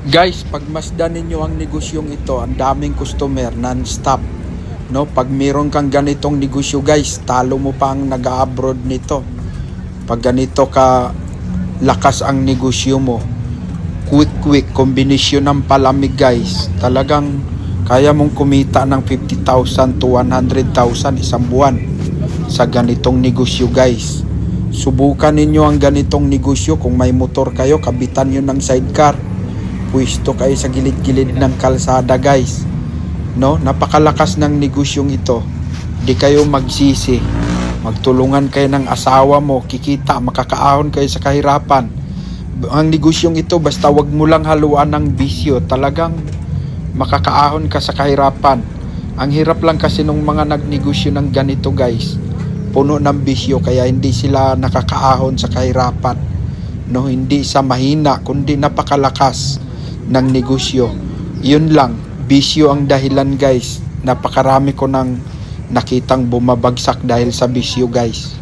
Guys, pagmasdan ninyo ang negosyong ito, ang daming customer, non-stop. No, pag meron kang ganitong negosyo guys, talo mo pa ang nag-abroad nito. Pag ganito ka lakas ang negosyo mo, quick, kombinasyon ng palamig guys, talagang kaya mong kumita ng 50,000 to 100,000 isang buwan sa ganitong negosyo guys. Subukan ninyo ang ganitong negosyo. Kung may motor kayo, kabitan nyo ng sidecar, pwesto kayo sa gilid-gilid ng kalsada guys. No, napakalakas ng negosyong ito. Di kayo magsisi. Magtulungan kayo ng asawa mo, kikita, makakaahon kayo sa kahirapan. Ang negosyong ito, basta wag mo lang haluan ng bisyo, talagang makakaahon ka sa kahirapan. Ang hirap lang kasi nung mga nagnegosyo ng ganito guys, puno ng bisyo, kaya hindi sila nakakaahon sa kahirapan. No, hindi sa mahina, kundi napakalakas ng negosyo. Yun lang, bisyo ang dahilan guys. Napakarami ko nang nakitang bumabagsak dahil sa bisyo guys.